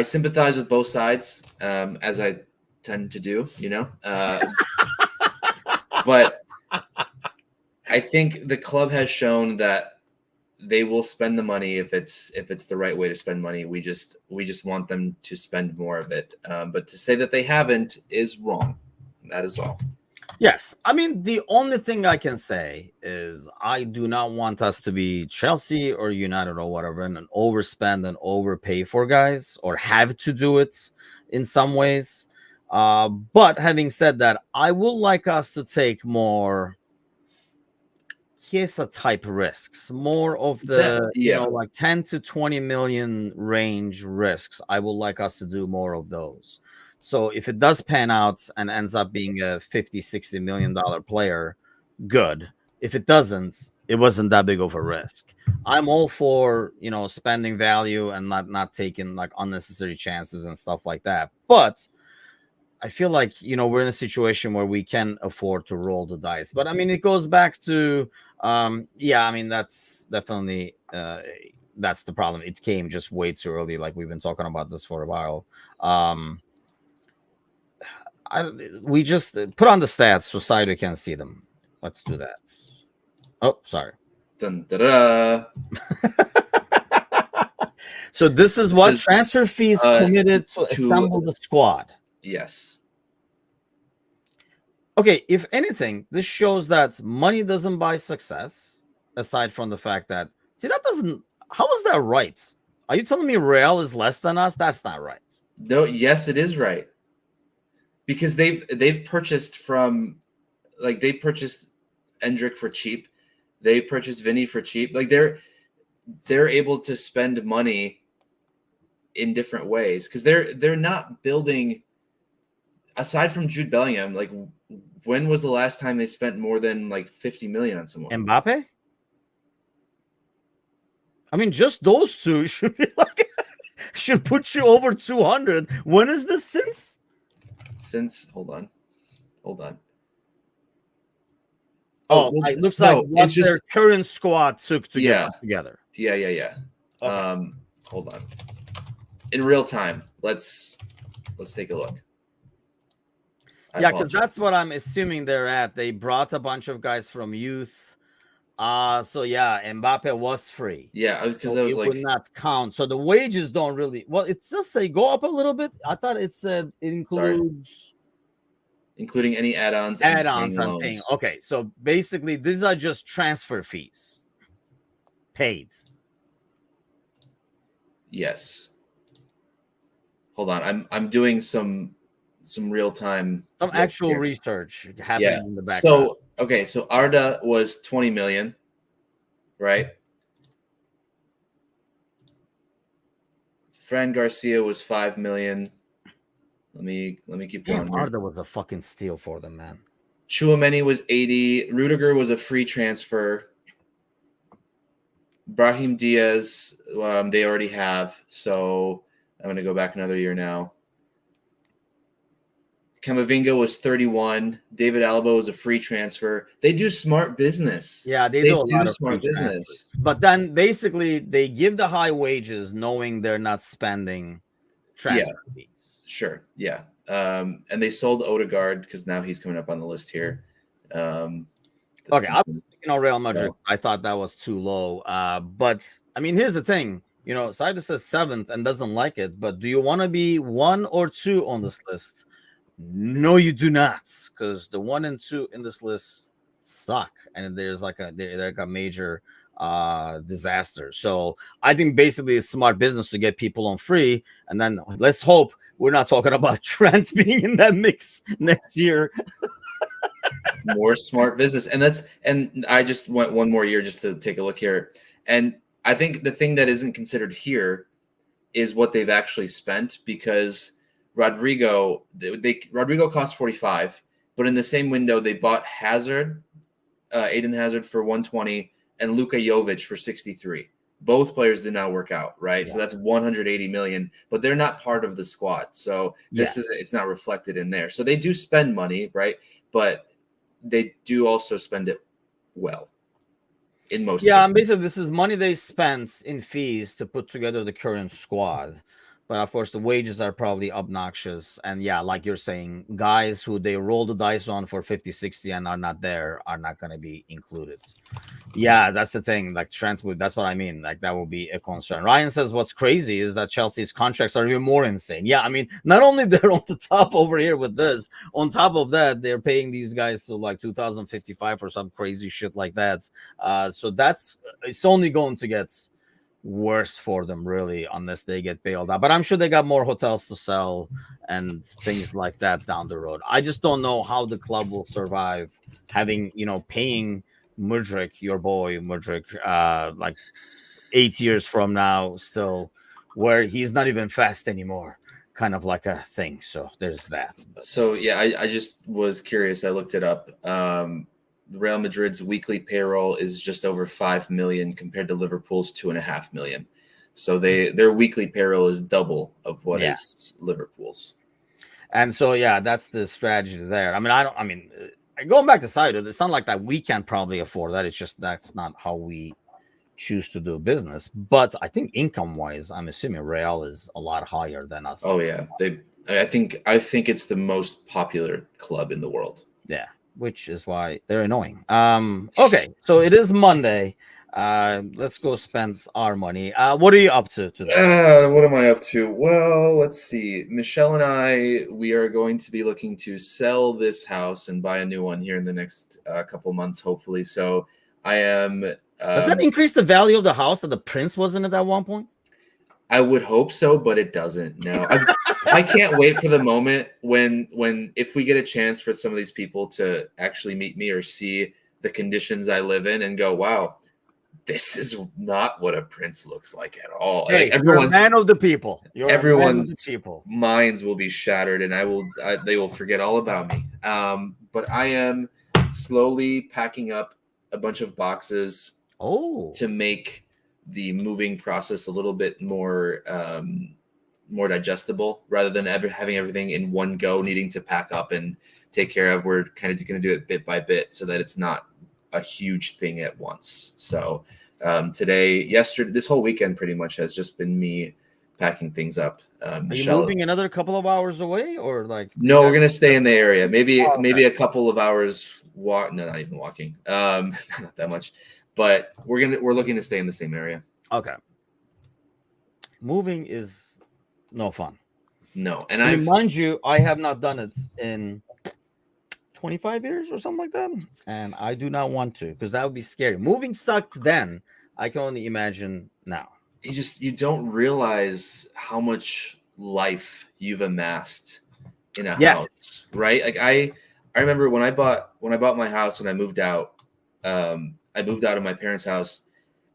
B: sympathize with both sides, as I tend to do, but I think the club has shown that they will spend the money if it's the right way to spend money. We just want them to spend more of it. But to say that they haven't is wrong. That is all.
A: Yes. I mean, the only thing I can say is I do not want us to be Chelsea or United or whatever and overspend and overpay for guys or have to do it in some ways. But having said that, I would like us to take more Chiesa type risks, more of the, like 10 to 20 million range risks. I would like us to do more of those. So if it does pan out and ends up being a 50, $60 million player, good. If it doesn't, it wasn't that big of a risk. I'm all for, spending value and not taking like unnecessary chances and stuff like that. But I feel like, we're in a situation where we can afford to roll the dice. But I mean, it goes back to, that's definitely, that's the problem. It came just way too early. Like we've been talking about this for a while. We just put on the stats so Saito can see them. Let's do that. Oh, sorry.
B: Dun, da, da.
A: So this is what transfer fees committed to assemble the squad.
B: Yes.
A: Okay, if anything, this shows that money doesn't buy success, aside from the fact that, how is that right? Are you telling me Real is less than us? That's not right.
B: No, yes, it is right. Because they've purchased they purchased Endrick for cheap. They purchased Vinny for cheap. Like they're able to spend money in different ways because they're not building. Aside from Jude Bellingham, like when was the last time they spent more than like 50 million on someone?
A: Mbappe? I mean, just those two should be should put you over 200. When is this since? Hold on. Oh, well, it looks like what their current squad took to get together.
B: Yeah. Okay. Hold on. In real time, let's take a look.
A: Because that's what I'm assuming they're at. They brought a bunch of guys from youth. Mbappe was free.
B: Yeah, because it
A: would not count. So the wages don't really. Well, it does say go up a little bit. I thought it said it includes.
B: Including any add-ons.
A: Add-ons and things. Okay, so basically these are just transfer fees paid.
B: Yes. Hold on, I'm doing some real-time,
A: some actual research happening in the background.
B: So Arda was 20 million, right? Fran Garcia was 5 million. Let me keep going.
A: Arda was a fucking steal for them, man.
B: Chouameni was 80. Rudiger was a free transfer. Brahim Diaz, they already have. So I'm going to go back another year now. Camavinga was 31. David Alaba was a free transfer. They do smart business.
A: Yeah, they do a lot of smart business. But then basically they give the high wages knowing they're not spending transfer fees.
B: Sure. Yeah. And they sold Odegaard because now he's coming up on the list here.
A: Okay. I'm thinking on Real Madrid. I thought that was too low. But I mean, here's the thing. Saito says 7th and doesn't like it. But do you want to be 1 or 2 on this list? No, you do not, because the 1 and 2 in this list suck, and there's they're like a major disaster. So I think basically it's smart business to get people on free, and then let's hope we're not talking about Trent being in that mix next year.
B: More smart business, and I just went one more year just to take a look here, and I think the thing that isn't considered here is what they've actually spent, because Rodrigo cost 45, but in the same window they bought Hazard, Aiden Hazard for 120, and Luka Jovic for 63. Both players did not work out, right?
A: Yeah.
B: So that's 180 million, but they're not part of the squad. So it's not reflected in there. So they do spend money, right? But they do also spend it well in most
A: Yeah,
B: cases.
A: and basically this is money they spent in fees to put together the current squad. But of course, the wages are probably obnoxious. And yeah, like you're saying, guys who they roll the dice on for 50, 60 and are not there are not going to be included. Yeah, that's the thing. Like transfer, that's what I mean. Like that will be a concern. Ryan says what's crazy is that Chelsea's contracts are even more insane. Yeah, I mean, not only they're on the top over here with this, on top of that, they're paying these guys to like 2055 or some crazy shit like that. So it's only going to get worse for them, really, unless they get bailed out. But I'm sure they got more hotels to sell and things like that down the road. I just don't know how the club will survive having, paying Mudryk, your boy Mudryk, like 8 years from now, still, where he's not even fast anymore, kind of like a thing. So there's that. But.
B: So yeah, I just was curious. I looked it up. Real Madrid's weekly payroll is just over 5 million compared to Liverpool's 2.5 million. So their weekly payroll is double of what is Liverpool's.
A: And so yeah, that's the strategy there. I mean, going back to Saito, it's not like that we can't probably afford that. It's just that's not how we choose to do business. But I think income wise, I'm assuming Real is a lot higher than us.
B: Oh yeah, I think it's the most popular club in the world.
A: Yeah, which is why they're annoying. Okay, so it is Monday. Let's go spend our money. What are you up to today?
B: What am I up to? Well, let's see. Michelle and I, we are going to be looking to sell this house and buy a new one here in the next couple months, hopefully. So I am.
A: Does that increase the value of the house that the prince was in at that one point?
B: I would hope so, but it doesn't. No, I can't wait for the moment when if we get a chance for some of these people to actually meet me or see the conditions I live in and go, wow, this is not what a prince looks like at all.
A: Hey,
B: like everyone's
A: you're a man of the people.
B: Everyone's minds will be shattered, and they will forget all about me. But I am slowly packing up a bunch of boxes to make the moving process a little bit more digestible, rather than ever having everything in one go, needing to pack up and take care of. We're kind of going to do it bit by bit so that it's not a huge thing at once. So yesterday, this whole weekend pretty much has just been me packing things up.
A: Are you moving another couple of hours away, or like?
B: No, we're gonna stay in the area. Maybe a couple of hours walk. No, not even walking. Not that much. But we're looking to stay in the same area.
A: Okay. Moving is no fun.
B: No, and
A: mind you, I have not done it in 25 years or something like that, and I do not want to, because that would be scary. Moving sucked then. I can only imagine now.
B: You don't realize how much life you've amassed in a house, right? Like I remember when I bought my house and I moved out. I moved out of my parents' house,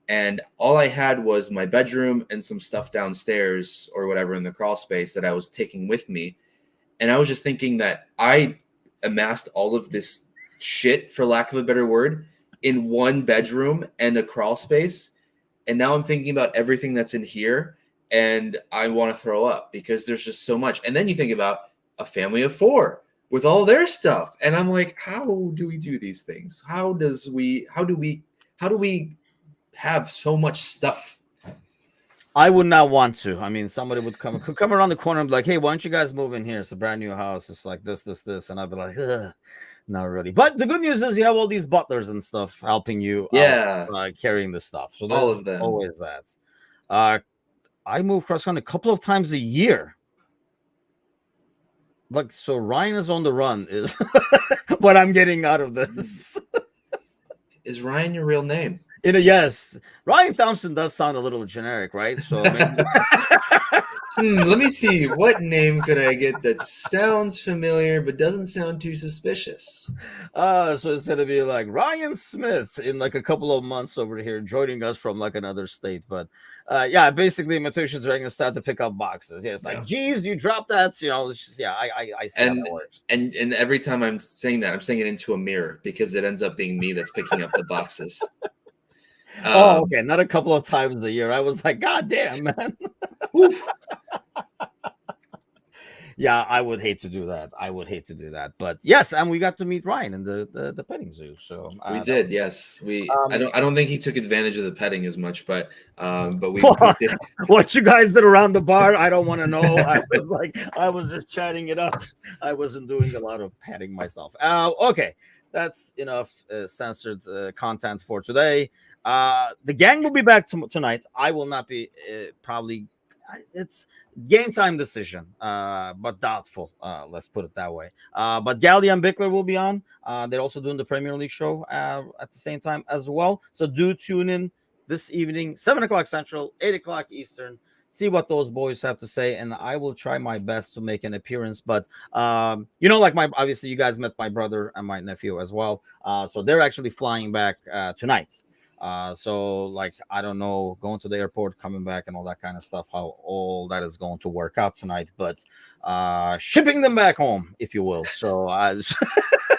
B: and all I had was my bedroom and some stuff downstairs or whatever in the crawl space that I was taking with me. And I was just thinking that I amassed all of this shit, for lack of a better word, in one bedroom and a crawl space. And now I'm thinking about everything that's in here, and I want to throw up because there's just so much. And then you think about a family of 4 with all their stuff. And I'm like, how do we do these things? How do we have so much stuff?
A: I would not want to. I mean, somebody could come around the corner and be like, hey, why don't you guys move in here? It's a brand new house. It's like this. And I'd be like, ugh, not really. But the good news is you have all these butlers and stuff helping you out, carrying the stuff. So
B: all of them.
A: Always that. I move cross country a couple of times a year. Like, so Ryan is on the run is what I'm getting out of this.
B: Is Ryan your real name?
A: Yes, Ryan Thompson does sound a little generic, right? So maybe
B: Let me see. What name could I get that sounds familiar but doesn't sound too suspicious?
A: so it's gonna be like Ryan Smith in like a couple of months over here, joining us from like another state. But yeah, basically, Matusha's going to start to pick up boxes. Yeah, it's like,
B: Yeah.
A: geez, you dropped that. It's just, yeah, I see how
B: And
A: that works.
B: and every time I'm saying that, I'm saying it into a mirror because it ends up being me that's picking up the boxes.
A: Oh, okay, not a couple of times a year. I was like, God damn, man. Yeah, I would hate to do that. But yes, and we got to meet Ryan in the petting zoo. So
B: We
A: that
B: did,
A: was-
B: yes. I
A: um,
B: don't think he took advantage of the petting as much, but we did.
A: what you guys did around the bar, I don't want to know. I was just chatting it up. I wasn't doing a lot of patting myself. Okay, that's enough censored content for today. The gang will be back tonight. I will not be probably. It's game time decision, but doubtful. Let's put it that way. But Galli and Bickler will be on. They're also doing the Premier League show at the same time as well. So do tune in this evening, 7 o'clock Central, 8 o'clock Eastern. See what those boys have to say, and I will try my best to make an appearance. But like obviously you guys met my brother and my nephew as well. So they're actually flying back tonight. So like I don't know, going to the airport, coming back, and all that kind of stuff, how all that is going to work out tonight. But shipping them back home, if you will. So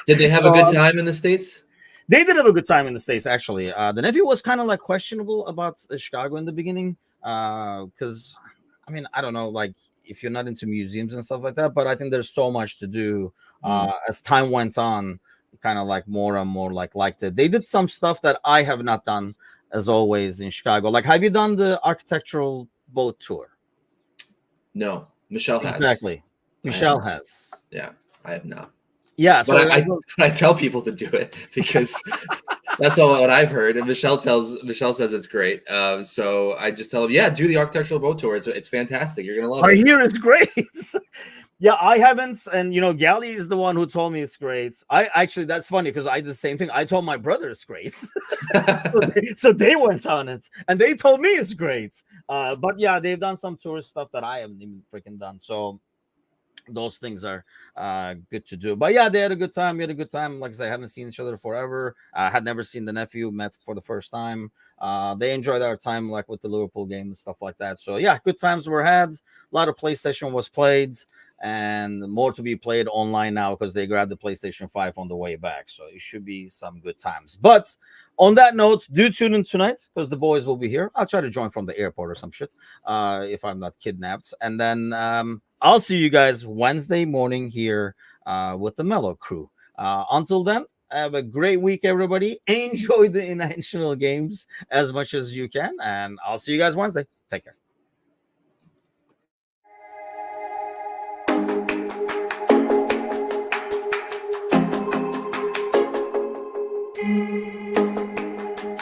B: Did they have a good time in the States?
A: they did have a good time in the States, actually. The nephew was kind of like questionable about Chicago in the beginning. Because I mean, I don't know, like if you're not into museums and stuff like that, but I think there's so much to do as time went on. Kind of like more and more liked it. They did some stuff that I have not done, as always, in Chicago. Like, have you done the architectural boat tour?
B: No, Michelle has.
A: Exactly, Michelle has.
B: Yeah, I have not.
A: Yeah, so
B: but I tell people to do it because that's all what I've heard. And Michelle says it's great. So I just tell them, yeah, do the architectural boat tour. It's fantastic. You're gonna love it.
A: I hear it's great. Yeah, I haven't, and Galli is the one who told me it's great. I actually, that's funny because I did the same thing. I told my brother it's great, so they went on it, and they told me it's great. But yeah, they've done some tourist stuff that I haven't even freaking done. So those things are good to do. But yeah, they had a good time. We had a good time. Like I said, I haven't seen each other forever. I had never seen the nephew, met for the first time. They enjoyed our time, like with the Liverpool game and stuff like that. So yeah, good times were had. A lot of PlayStation was played, and more to be played online now because they grabbed the PlayStation 5 on the way back. So it should be some good times. But on that note, do tune in tonight because the boys will be here. I'll try to join from the airport or some shit if I'm not kidnapped. And then I'll see you guys Wednesday morning here with the Mellow crew. Until then, have a great week, everybody. Enjoy the international games as much as you can. And I'll see you guys Wednesday. Take care.